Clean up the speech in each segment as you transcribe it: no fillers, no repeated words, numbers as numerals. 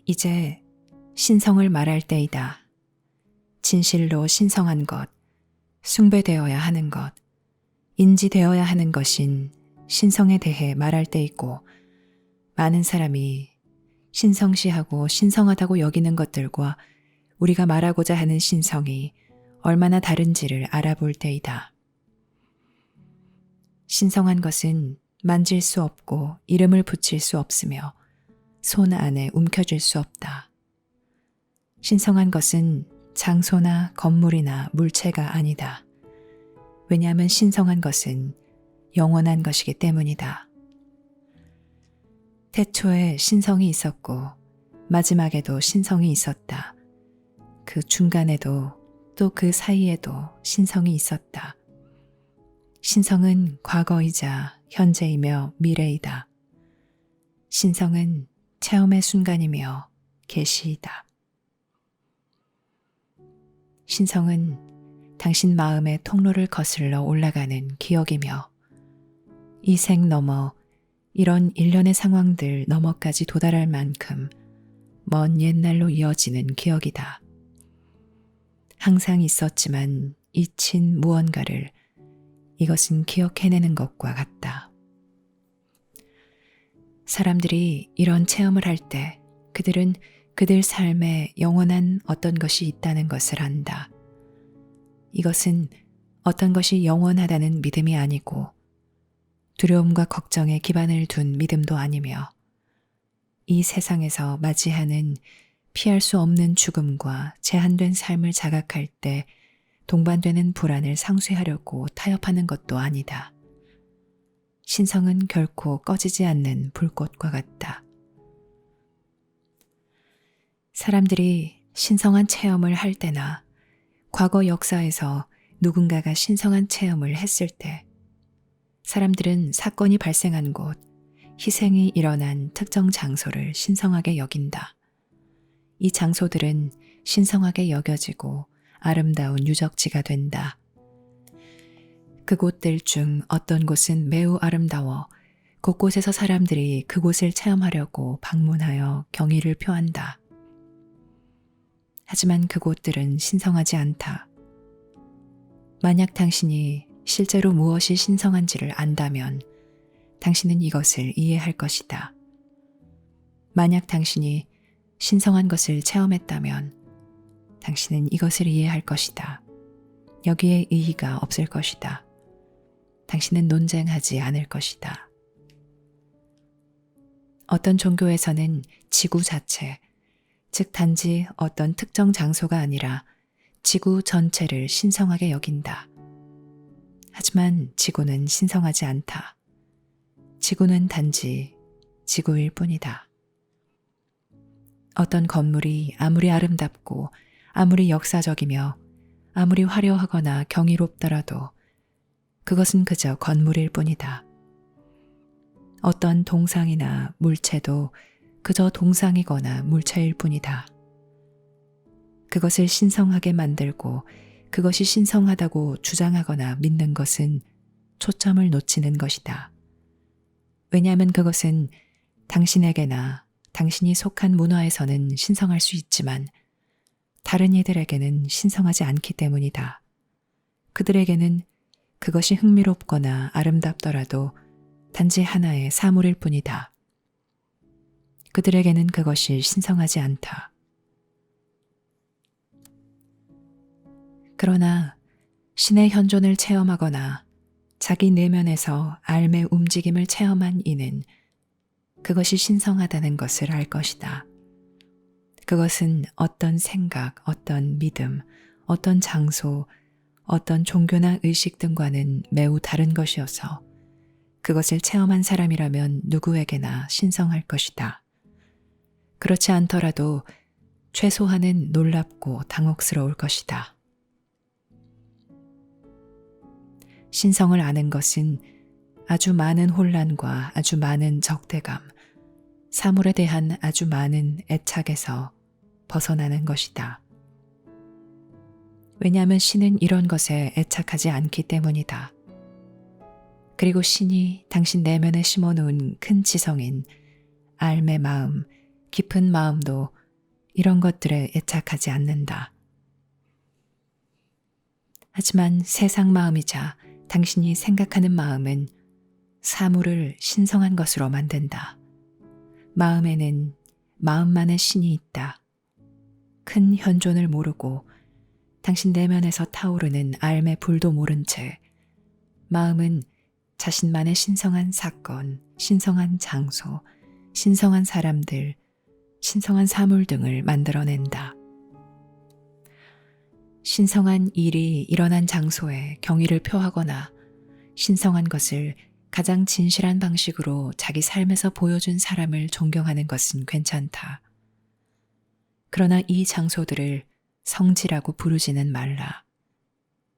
이제 신성을 말할 때이다. 진실로 신성한 것, 숭배되어야 하는 것, 인지되어야 하는 것인 신성에 대해 말할 때이고, 많은 사람이 신성시하고 신성하다고 여기는 것들과 우리가 말하고자 하는 신성이 얼마나 다른지를 알아볼 때이다. 신성한 것은 만질 수 없고 이름을 붙일 수 없으며 손 안에 움켜쥘 수 없다. 신성한 것은 장소나 건물이나 물체가 아니다. 왜냐하면 신성한 것은 영원한 것이기 때문이다. 태초에 신성이 있었고 마지막에도 신성이 있었다. 그 중간에도 또 그 사이에도 신성이 있었다. 신성은 과거이자 현재이며 미래이다. 신성은 체험의 순간이며 계시이다. 신성은 당신 마음의 통로를 거슬러 올라가는 기억이며 이 생 넘어 이런 일련의 상황들 너머까지 도달할 만큼 먼 옛날로 이어지는 기억이다. 항상 있었지만 잊힌 무언가를 이것은 기억해내는 것과 같다. 사람들이 이런 체험을 할 때 그들은 그들 삶에 영원한 어떤 것이 있다는 것을 안다. 이것은 어떤 것이 영원하다는 믿음이 아니고 두려움과 걱정에 기반을 둔 믿음도 아니며 이 세상에서 맞이하는 피할 수 없는 죽음과 제한된 삶을 자각할 때 동반되는 불안을 상쇄하려고 타협하는 것도 아니다. 신성은 결코 꺼지지 않는 불꽃과 같다. 사람들이 신성한 체험을 할 때나 과거 역사에서 누군가가 신성한 체험을 했을 때 사람들은 사건이 발생한 곳, 희생이 일어난 특정 장소를 신성하게 여긴다. 이 장소들은 신성하게 여겨지고 아름다운 유적지가 된다. 그곳들 중 어떤 곳은 매우 아름다워 곳곳에서 사람들이 그곳을 체험하려고 방문하여 경의를 표한다. 하지만 그곳들은 신성하지 않다. 만약 당신이 실제로 무엇이 신성한지를 안다면 당신은 이것을 이해할 것이다. 만약 당신이 신성한 것을 체험했다면 당신은 이것을 이해할 것이다. 여기에 의의가 없을 것이다. 당신은 논쟁하지 않을 것이다. 어떤 종교에서는 지구 자체, 즉 단지 어떤 특정 장소가 아니라 지구 전체를 신성하게 여긴다. 하지만 지구는 신성하지 않다. 지구는 단지 지구일 뿐이다. 어떤 건물이 아무리 아름답고 아무리 역사적이며 아무리 화려하거나 경이롭더라도 그것은 그저 건물일 뿐이다. 어떤 동상이나 물체도 그저 동상이거나 물체일 뿐이다. 그것을 신성하게 만들고 그것이 신성하다고 주장하거나 믿는 것은 초점을 놓치는 것이다. 왜냐하면 그것은 당신에게나 당신이 속한 문화에서는 신성할 수 있지만 다른 이들에게는 신성하지 않기 때문이다. 그들에게는 그것이 흥미롭거나 아름답더라도 단지 하나의 사물일 뿐이다. 그들에게는 그것이 신성하지 않다. 그러나 신의 현존을 체험하거나 자기 내면에서 삶의 움직임을 체험한 이는 그것이 신성하다는 것을 알 것이다. 그것은 어떤 생각, 어떤 믿음, 어떤 장소, 어떤 종교나 의식 등과는 매우 다른 것이어서 그것을 체험한 사람이라면 누구에게나 신성할 것이다. 그렇지 않더라도 최소한은 놀랍고 당혹스러울 것이다. 신성을 아는 것은 아주 많은 혼란과 아주 많은 적대감, 사물에 대한 아주 많은 애착에서 벗어나는 것이다. 왜냐하면 신은 이런 것에 애착하지 않기 때문이다. 그리고 신이 당신 내면에 심어놓은 큰 지성인 삶의 마음, 깊은 마음도 이런 것들에 애착하지 않는다. 하지만 세상 마음이자 당신이 생각하는 마음은 사물을 신성한 것으로 만든다. 마음에는 마음만의 신이 있다. 큰 현존을 모르고 당신 내면에서 타오르는 알매 불도 모른 채 마음은 자신만의 신성한 사건, 신성한 장소, 신성한 사람들, 신성한 사물 등을 만들어낸다. 신성한 일이 일어난 장소에 경의를 표하거나 신성한 것을 가장 진실한 방식으로 자기 삶에서 보여준 사람을 존경하는 것은 괜찮다. 그러나 이 장소들을 성지라고 부르지는 말라.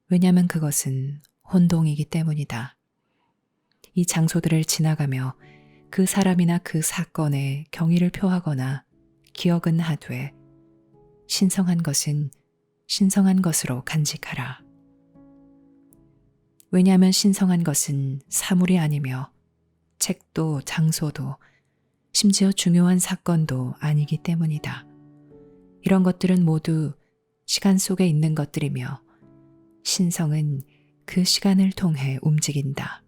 왜냐하면 그것은 혼동이기 때문이다. 이 장소들을 지나가며 그 사람이나 그 사건에 경의를 표하거나 기억은 하되 신성한 것은 신성한 것으로 간직하라. 왜냐하면 신성한 것은 사물이 아니며 책도 장소도 심지어 중요한 사건도 아니기 때문이다. 이런 것들은 모두 시간 속에 있는 것들이며 신성은 그 시간을 통해 움직인다.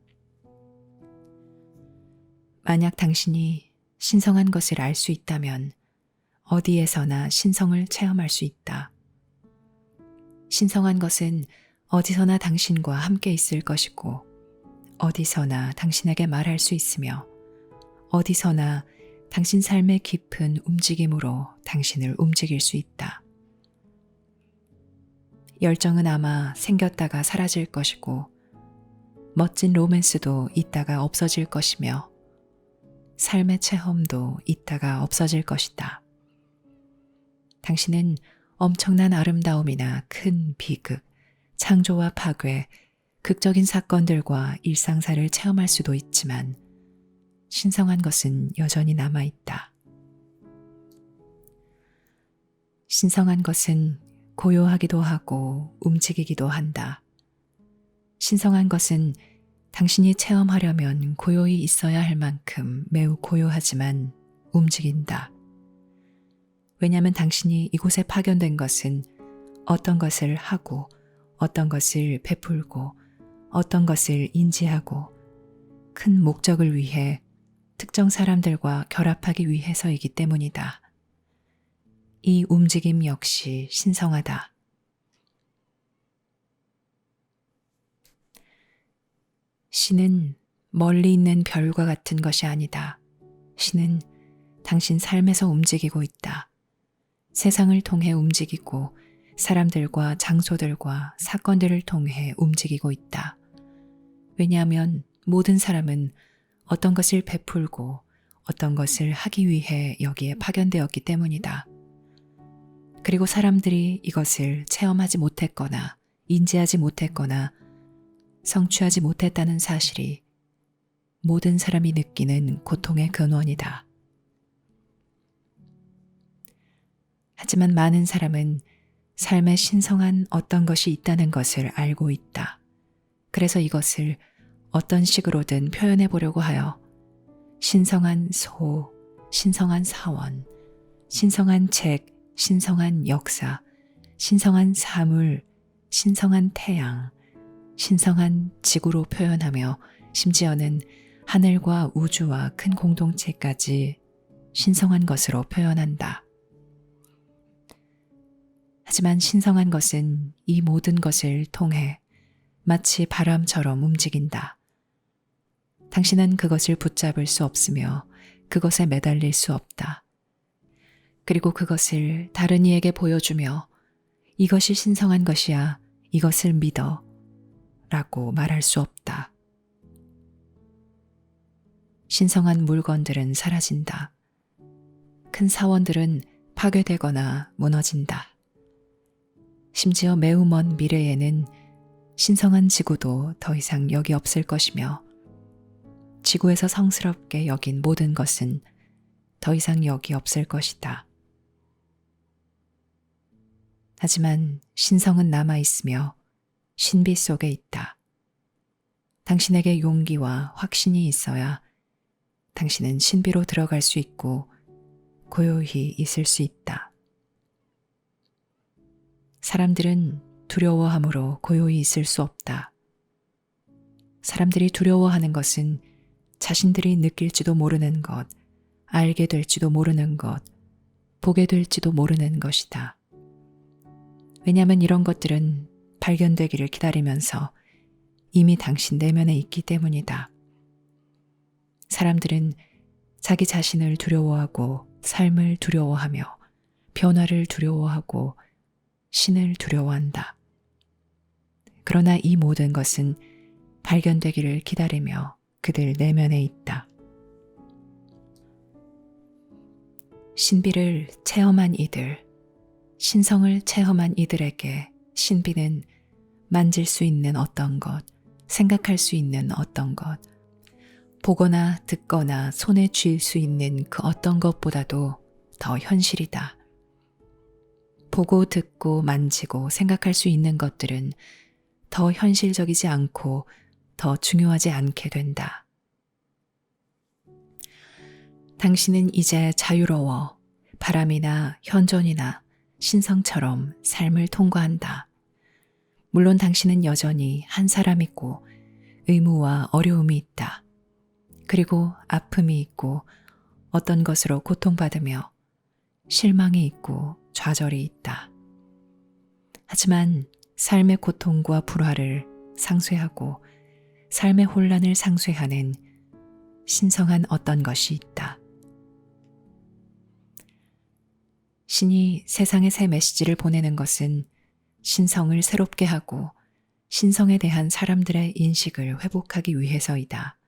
만약 당신이 신성한 것을 알 수 있다면 어디에서나 신성을 체험할 수 있다. 신성한 것은 어디서나 당신과 함께 있을 것이고 어디서나 당신에게 말할 수 있으며 어디서나 당신 삶의 깊은 움직임으로 당신을 움직일 수 있다. 열정은 아마 생겼다가 사라질 것이고 멋진 로맨스도 있다가 없어질 것이며 삶의 체험도 있다가 없어질 것이다. 당신은 엄청난 아름다움이나 큰 비극, 창조와 파괴, 극적인 사건들과 일상사를 체험할 수도 있지만 신성한 것은 여전히 남아있다. 신성한 것은 고요하기도 하고 움직이기도 한다. 신성한 것은 당신이 체험하려면 고요히 있어야 할 만큼 매우 고요하지만 움직인다. 왜냐하면 당신이 이곳에 파견된 것은 어떤 것을 하고 어떤 것을 베풀고 어떤 것을 인지하고 큰 목적을 위해 특정 사람들과 결합하기 위해서이기 때문이다. 이 움직임 역시 신성하다. 신은 멀리 있는 별과 같은 것이 아니다. 신은 당신 삶에서 움직이고 있다. 세상을 통해 움직이고 사람들과 장소들과 사건들을 통해 움직이고 있다. 왜냐하면 모든 사람은 어떤 것을 베풀고 어떤 것을 하기 위해 여기에 파견되었기 때문이다. 그리고 사람들이 이것을 체험하지 못했거나 인지하지 못했거나 성취하지 못했다는 사실이 모든 사람이 느끼는 고통의 근원이다. 하지만 많은 사람은 삶에 신성한 어떤 것이 있다는 것을 알고 있다. 그래서 이것을 어떤 식으로든 표현해 보려고 하여 신성한 소, 신성한 사원, 신성한 책, 신성한 역사, 신성한 사물, 신성한 태양, 신성한 지구로 표현하며 심지어는 하늘과 우주와 큰 공동체까지 신성한 것으로 표현한다. 하지만 신성한 것은 이 모든 것을 통해 마치 바람처럼 움직인다. 당신은 그것을 붙잡을 수 없으며 그것에 매달릴 수 없다. 그리고 그것을 다른 이에게 보여주며 이것이 신성한 것이야, 이것을 믿어 라고 말할 수 없다. 신성한 물건들은 사라진다. 큰 사원들은 파괴되거나 무너진다. 심지어 매우 먼 미래에는 신성한 지구도 더 이상 여기 없을 것이며 지구에서 성스럽게 여긴 모든 것은 더 이상 여기 없을 것이다. 하지만 신성은 남아있으며 신비 속에 있다. 당신에게 용기와 확신이 있어야 당신은 신비로 들어갈 수 있고 고요히 있을 수 있다. 사람들은 두려워함으로 고요히 있을 수 없다. 사람들이 두려워하는 것은 자신들이 느낄지도 모르는 것, 알게 될지도 모르는 것, 보게 될지도 모르는 것이다. 왜냐하면 이런 것들은 발견되기를 기다리면서 이미 당신 내면에 있기 때문이다. 사람들은 자기 자신을 두려워하고 삶을 두려워하며 변화를 두려워하고 신을 두려워한다. 그러나 이 모든 것은 발견되기를 기다리며 그들 내면에 있다. 신비를 체험한 이들, 신성을 체험한 이들에게 신비는 만질 수 있는 어떤 것, 생각할 수 있는 어떤 것, 보거나 듣거나 손에 쥘 수 있는 그 어떤 것보다도 더 현실이다. 보고 듣고 만지고 생각할 수 있는 것들은 더 현실적이지 않고 더 중요하지 않게 된다. 당신은 이제 자유로워 바람이나 현존이나 신성처럼 삶을 통과한다. 물론 당신은 여전히 한 사람이고 의무와 어려움이 있다. 그리고 아픔이 있고 어떤 것으로 고통받으며 실망이 있고 좌절이 있다. 하지만 삶의 고통과 불화를 상쇄하고 삶의 혼란을 상쇄하는 신성한 어떤 것이 있다. 신이 세상에 새 메시지를 보내는 것은 신성을 새롭게 하고 신성에 대한 사람들의 인식을 회복하기 위해서이다.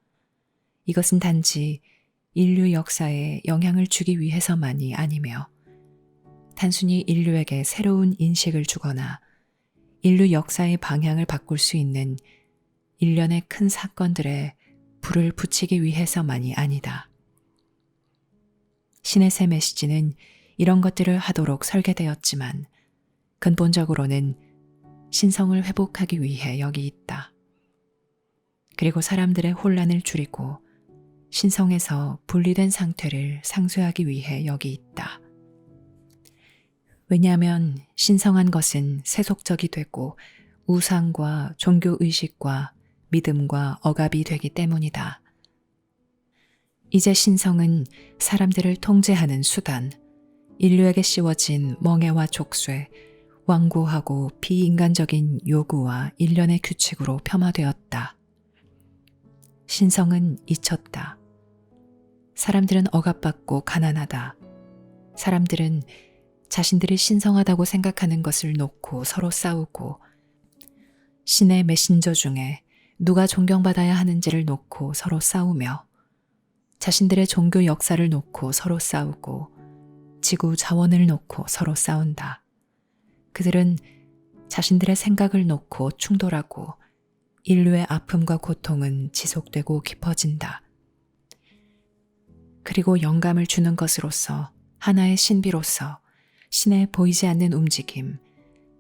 이것은 단지 인류 역사에 영향을 주기 위해서만이 아니며 단순히 인류에게 새로운 인식을 주거나 인류 역사의 방향을 바꿀 수 있는 일련의 큰 사건들에 불을 붙이기 위해서만이 아니다. 신의 새 메시지는 이런 것들을 하도록 설계되었지만 근본적으로는 신성을 회복하기 위해 여기 있다. 그리고 사람들의 혼란을 줄이고 신성에서 분리된 상태를 상쇄하기 위해 여기 있다. 왜냐하면 신성한 것은 세속적이 되고 우상과 종교의식과 믿음과 억압이 되기 때문이다. 이제 신성은 사람들을 통제하는 수단, 인류에게 씌워진 멍해와 족쇄, 완고하고 비인간적인 요구와 일련의 규칙으로 폄하되었다. 신성은 잊혔다. 사람들은 억압받고 가난하다. 사람들은 자신들이 신성하다고 생각하는 것을 놓고 서로 싸우고 신의 메신저 중에 누가 존경받아야 하는지를 놓고 서로 싸우며 자신들의 종교 역사를 놓고 서로 싸우고 지구 자원을 놓고 서로 싸운다. 그들은 자신들의 생각을 놓고 충돌하고 인류의 아픔과 고통은 지속되고 깊어진다. 그리고 영감을 주는 것으로서 하나의 신비로서 신의 보이지 않는 움직임,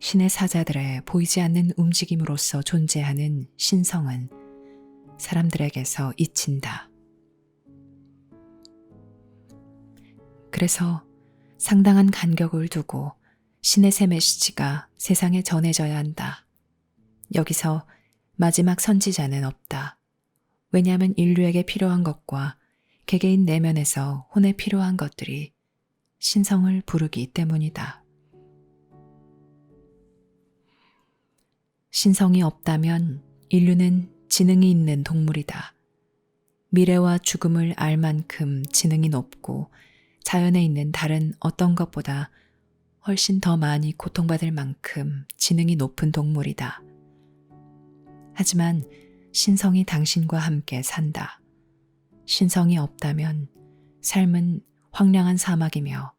신의 사자들의 보이지 않는 움직임으로서 존재하는 신성은 사람들에게서 잊힌다. 그래서 상당한 간격을 두고 신의 새 메시지가 세상에 전해져야 한다. 여기서 마지막 선지자는 없다. 왜냐하면 인류에게 필요한 것과 개개인 내면에서 혼에 필요한 것들이 신성을 부르기 때문이다. 신성이 없다면 인류는 지능이 있는 동물이다. 미래와 죽음을 알 만큼 지능이 높고 자연에 있는 다른 어떤 것보다 훨씬 더 많이 고통받을 만큼 지능이 높은 동물이다. 하지만 신성이 당신과 함께 산다. 신성이 없다면 삶은 황량한 사막이며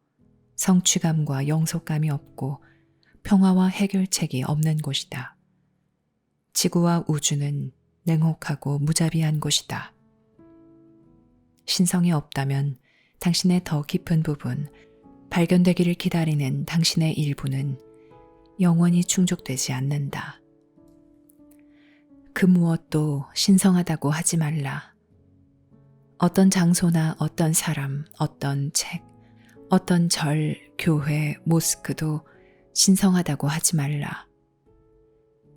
성취감과 영속감이 없고 평화와 해결책이 없는 곳이다. 지구와 우주는 냉혹하고 무자비한 곳이다. 신성이 없다면 당신의 더 깊은 부분, 발견되기를 기다리는 당신의 일부는 영원히 충족되지 않는다. 그 무엇도 신성하다고 하지 말라. 어떤 장소나 어떤 사람, 어떤 책, 어떤 절, 교회, 모스크도 신성하다고 하지 말라.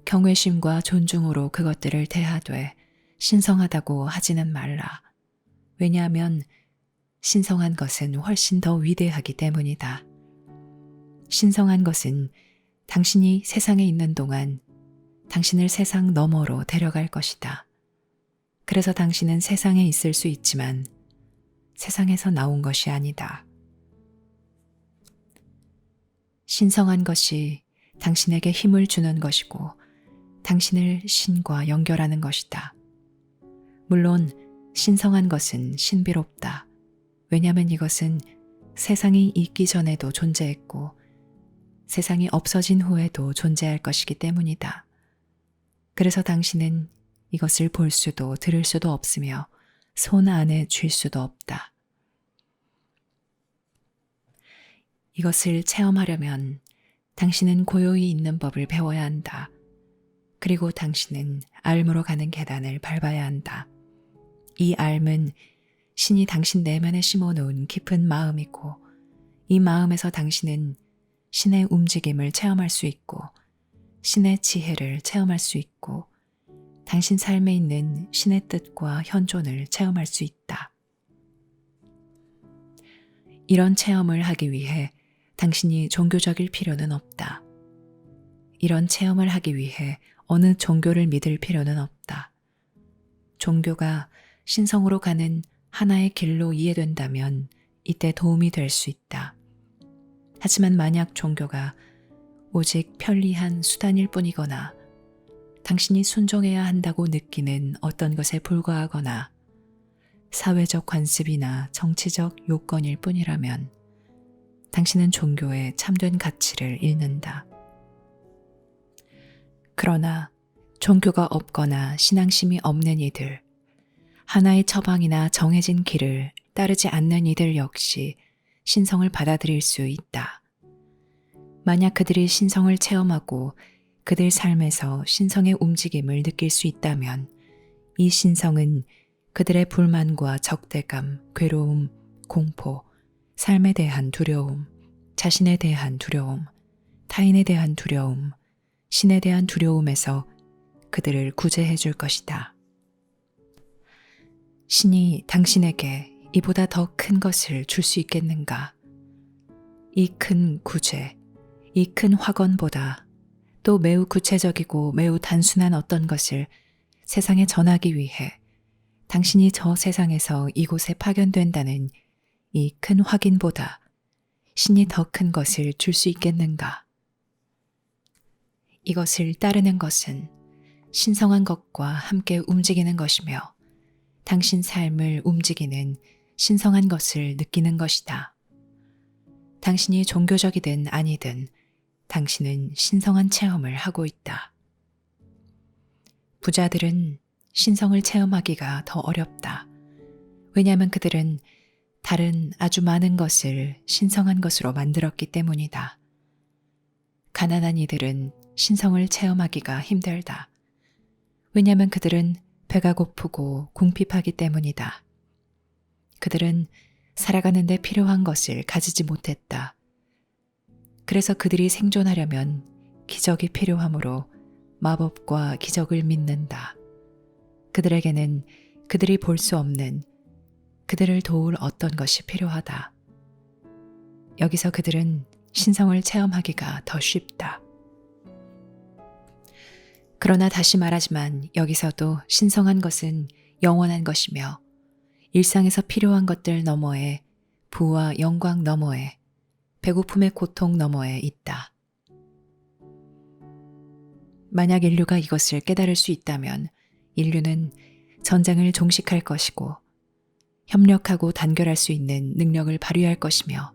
경외심과 존중으로 그것들을 대하되 신성하다고 하지는 말라. 왜냐하면 신성한 것은 훨씬 더 위대하기 때문이다. 신성한 것은 당신이 세상에 있는 동안 당신을 세상 너머로 데려갈 것이다. 그래서 당신은 세상에 있을 수 있지만 세상에서 나온 것이 아니다. 신성한 것이 당신에게 힘을 주는 것이고 당신을 신과 연결하는 것이다. 물론 신성한 것은 신비롭다. 왜냐하면 이것은 세상이 있기 전에도 존재했고 세상이 없어진 후에도 존재할 것이기 때문이다. 그래서 당신은 이것을 볼 수도 들을 수도 없으며 손 안에 쥘 수도 없다. 이것을 체험하려면 당신은 고요히 있는 법을 배워야 한다. 그리고 당신은 알무로 가는 계단을 밟아야 한다. 이 알은 신이 당신 내면에 심어놓은 깊은 마음이고 이 마음에서 당신은 신의 움직임을 체험할 수 있고 신의 지혜를 체험할 수 있고 당신 삶에 있는 신의 뜻과 현존을 체험할 수 있다. 이런 체험을 하기 위해 당신이 종교적일 필요는 없다. 이런 체험을 하기 위해 어느 종교를 믿을 필요는 없다. 종교가 신성으로 가는 하나의 길로 이해된다면 이때 도움이 될 수 있다. 하지만 만약 종교가 오직 편리한 수단일 뿐이거나 당신이 순종해야 한다고 느끼는 어떤 것에 불과하거나 사회적 관습이나 정치적 요건일 뿐이라면 당신은 종교의 참된 가치를 잃는다. 그러나 종교가 없거나 신앙심이 없는 이들, 하나의 처방이나 정해진 길을 따르지 않는 이들 역시 신성을 받아들일 수 있다. 만약 그들이 신성을 체험하고 그들 삶에서 신성의 움직임을 느낄 수 있다면 이 신성은 그들의 불만과 적대감, 괴로움, 공포, 삶에 대한 두려움, 자신에 대한 두려움, 타인에 대한 두려움, 신에 대한 두려움에서 그들을 구제해 줄 것이다. 신이 당신에게 이보다 더 큰 것을 줄 수 있겠는가? 이 큰 구제, 이 큰 확언보다 또 매우 구체적이고 매우 단순한 어떤 것을 세상에 전하기 위해 당신이 저 세상에서 이곳에 파견된다는 이 큰 확인보다 신이 더 큰 것을 줄 수 있겠는가? 이것을 따르는 것은 신성한 것과 함께 움직이는 것이며 당신 삶을 움직이는 신성한 것을 느끼는 것이다. 당신이 종교적이든 아니든 당신은 신성한 체험을 하고 있다. 부자들은 신성을 체험하기가 더 어렵다. 왜냐하면 그들은 다른 아주 많은 것을 신성한 것으로 만들었기 때문이다. 가난한 이들은 신성을 체험하기가 힘들다. 왜냐하면 그들은 배가 고프고 궁핍하기 때문이다. 그들은 살아가는 데 필요한 것을 가지지 못했다. 그래서 그들이 생존하려면 기적이 필요하므로 마법과 기적을 믿는다. 그들에게는 그들이 볼 수 없는 그들을 도울 어떤 것이 필요하다. 여기서 그들은 신성을 체험하기가 더 쉽다. 그러나 다시 말하지만 여기서도 신성한 것은 영원한 것이며 일상에서 필요한 것들 너머에 부와 영광 너머에 배고픔의 고통 너머에 있다. 만약 인류가 이것을 깨달을 수 있다면 인류는 전쟁을 종식할 것이고 협력하고 단결할 수 있는 능력을 발휘할 것이며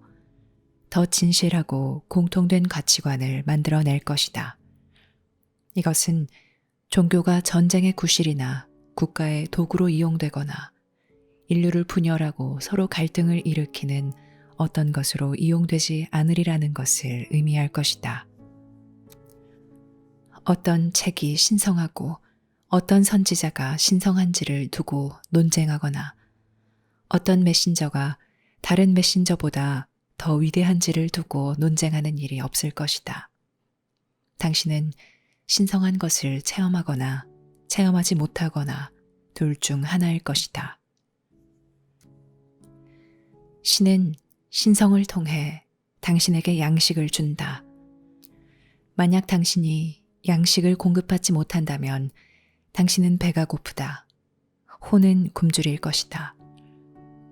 더 진실하고 공통된 가치관을 만들어낼 것이다. 이것은 종교가 전쟁의 구실이나 국가의 도구로 이용되거나 인류를 분열하고 서로 갈등을 일으키는 어떤 것으로 이용되지 않으리라는 것을 의미할 것이다. 어떤 책이 신성하고 어떤 선지자가 신성한지를 두고 논쟁하거나 어떤 메신저가 다른 메신저보다 더 위대한지를 두고 논쟁하는 일이 없을 것이다. 당신은 신성한 것을 체험하거나 체험하지 못하거나 둘 중 하나일 것이다. 신은 신성을 통해 당신에게 양식을 준다. 만약 당신이 양식을 공급받지 못한다면 당신은 배가 고프다. 혼은 굶주릴 것이다.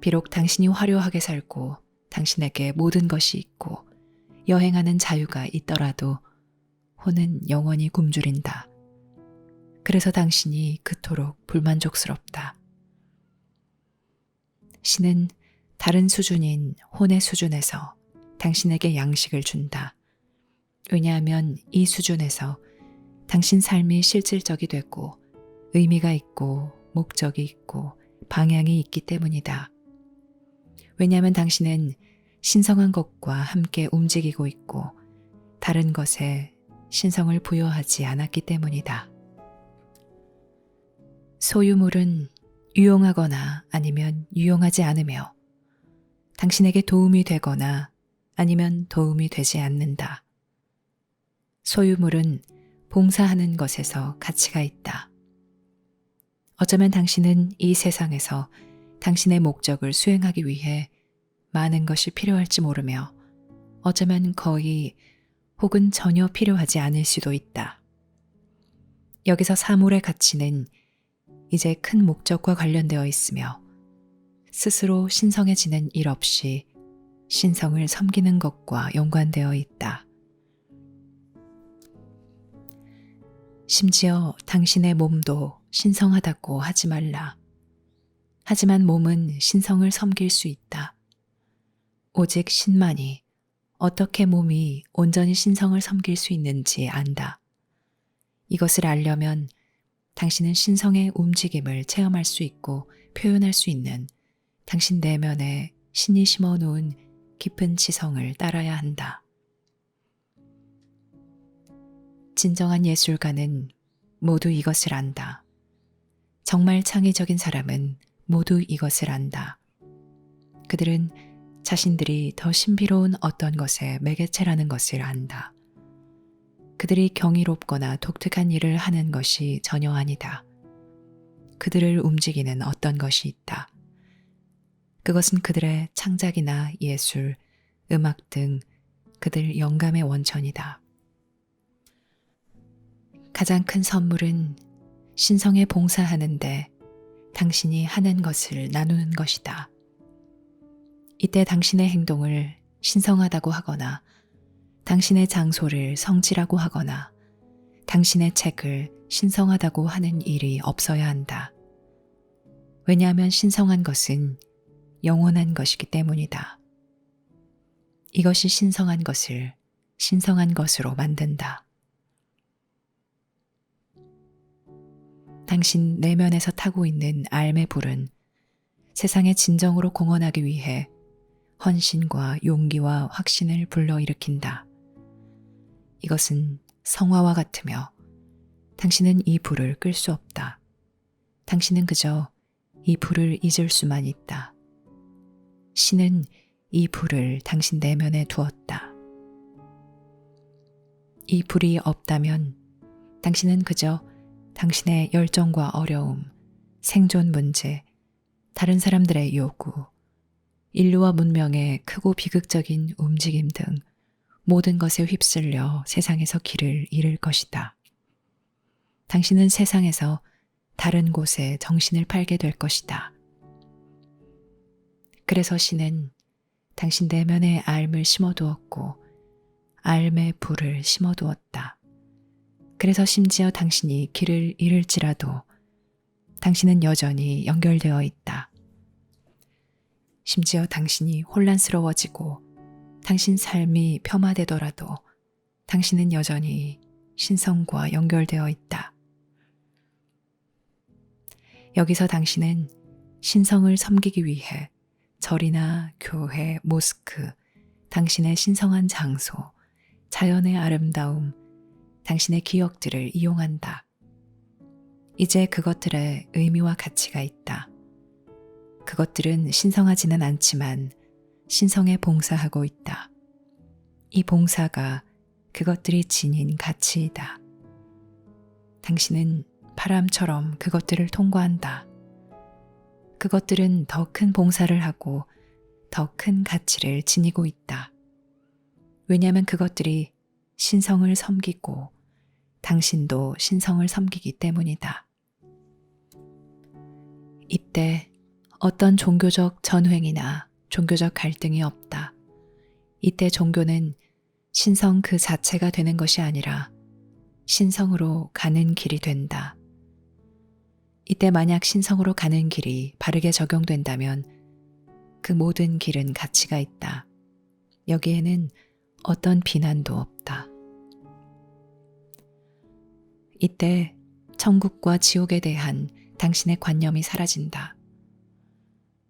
비록 당신이 화려하게 살고 당신에게 모든 것이 있고 여행하는 자유가 있더라도 혼은 영원히 굶주린다. 그래서 당신이 그토록 불만족스럽다. 신은 다른 수준인 혼의 수준에서 당신에게 양식을 준다. 왜냐하면 이 수준에서 당신 삶이 실질적이 되고 의미가 있고 목적이 있고 방향이 있기 때문이다. 왜냐하면 당신은 신성한 것과 함께 움직이고 있고 다른 것에 신성을 부여하지 않았기 때문이다. 소유물은 유용하거나 아니면 유용하지 않으며 당신에게 도움이 되거나 아니면 도움이 되지 않는다. 소유물은 봉사하는 것에서 가치가 있다. 어쩌면 당신은 이 세상에서 당신의 목적을 수행하기 위해 많은 것이 필요할지 모르며 어쩌면 거의 혹은 전혀 필요하지 않을 수도 있다. 여기서 사물의 가치는 이제 큰 목적과 관련되어 있으며 스스로 신성해지는 일 없이 신성을 섬기는 것과 연관되어 있다. 심지어 당신의 몸도 신성하다고 하지 말라. 하지만 몸은 신성을 섬길 수 있다. 오직 신만이 어떻게 몸이 온전히 신성을 섬길 수 있는지 안다. 이것을 알려면 당신은 신성의 움직임을 체험할 수 있고 표현할 수 있는 당신 내면에 신이 심어놓은 깊은 지성을 따라야 한다. 진정한 예술가는 모두 이것을 안다. 정말 창의적인 사람은 모두 이것을 안다. 그들은 자신들이 더 신비로운 어떤 것의 매개체라는 것을 안다. 그들이 경이롭거나 독특한 일을 하는 것이 전혀 아니다. 그들을 움직이는 어떤 것이 있다. 그것은 그들의 창작이나 예술, 음악 등 그들 영감의 원천이다. 가장 큰 선물은 신성에 봉사하는데 당신이 하는 것을 나누는 것이다. 이때 당신의 행동을 신성하다고 하거나 당신의 장소를 성지라고 하거나 당신의 책을 신성하다고 하는 일이 없어야 한다. 왜냐하면 신성한 것은 영원한 것이기 때문이다. 이것이 신성한 것을 신성한 것으로 만든다. 당신 내면에서 타고 있는 알의 불은 세상에 진정으로 공헌하기 위해 헌신과 용기와 확신을 불러일으킨다. 이것은 성화와 같으며 당신은 이 불을 끌 수 없다. 당신은 그저 이 불을 잊을 수만 있다. 신은 이 불을 당신 내면에 두었다. 이 불이 없다면 당신은 그저 당신의 열정과 어려움, 생존 문제, 다른 사람들의 요구, 인류와 문명의 크고 비극적인 움직임 등 모든 것에 휩쓸려 세상에서 길을 잃을 것이다. 당신은 세상에서 다른 곳에 정신을 팔게 될 것이다. 그래서 신은 당신 내면에 알을 심어두었고 알의 불을 심어두었다. 그래서 심지어 당신이 길을 잃을지라도 당신은 여전히 연결되어 있다. 심지어 당신이 혼란스러워지고 당신 삶이 폄하되더라도 당신은 여전히 신성과 연결되어 있다. 여기서 당신은 신성을 섬기기 위해 절이나 교회, 모스크, 당신의 신성한 장소, 자연의 아름다움, 당신의 기억들을 이용한다. 이제 그것들의 의미와 가치가 있다. 그것들은 신성하지는 않지만 신성에 봉사하고 있다. 이 봉사가 그것들이 지닌 가치이다. 당신은 바람처럼 그것들을 통과한다. 그것들은 더 큰 봉사를 하고 더 큰 가치를 지니고 있다. 왜냐하면 그것들이 신성을 섬기고 당신도 신성을 섬기기 때문이다. 이때 어떤 종교적 전횡이나 종교적 갈등이 없다. 이때 종교는 신성 그 자체가 되는 것이 아니라 신성으로 가는 길이 된다. 이때 만약 신성으로 가는 길이 바르게 적용된다면 그 모든 길은 가치가 있다. 여기에는 어떤 비난도 없다. 이때 천국과 지옥에 대한 당신의 관념이 사라진다.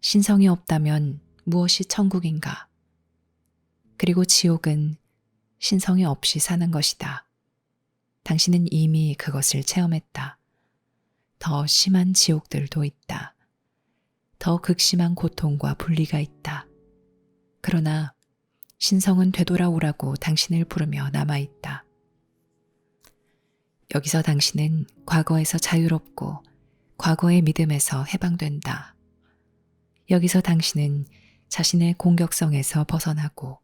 신성이 없다면 무엇이 천국인가? 그리고 지옥은 신성이 없이 사는 것이다. 당신은 이미 그것을 체험했다. 더 심한 지옥들도 있다. 더 극심한 고통과 분리가 있다. 그러나 신성은 되돌아오라고 당신을 부르며 남아있다. 여기서 당신은 과거에서 자유롭고 과거의 믿음에서 해방된다. 여기서 당신은 자신의 공격성에서 벗어나고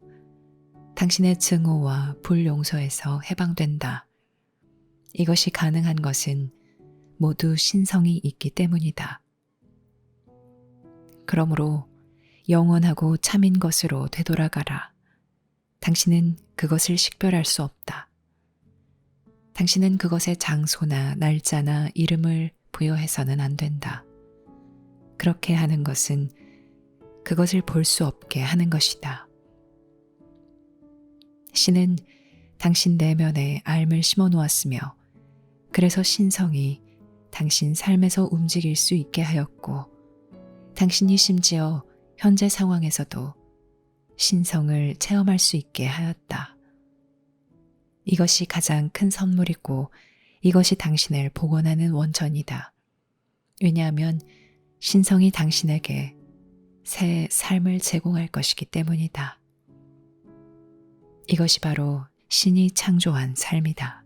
당신의 증오와 불용서에서 해방된다. 이것이 가능한 것은 모두 신성이 있기 때문이다. 그러므로 영원하고 참인 것으로 되돌아가라. 당신은 그것을 식별할 수 없다. 당신은 그것의 장소나 날짜나 이름을 부여해서는 안 된다. 그렇게 하는 것은 그것을 볼 수 없게 하는 것이다. 신은 당신 내면에 알을 심어 놓았으며 그래서 신성이 당신 삶에서 움직일 수 있게 하였고 당신이 심지어 현재 상황에서도 신성을 체험할 수 있게 하였다. 이것이 가장 큰 선물이고 이것이 당신을 복원하는 원천이다. 왜냐하면 신성이 당신에게 새 삶을 제공할 것이기 때문이다. 이것이 바로 신이 창조한 삶이다.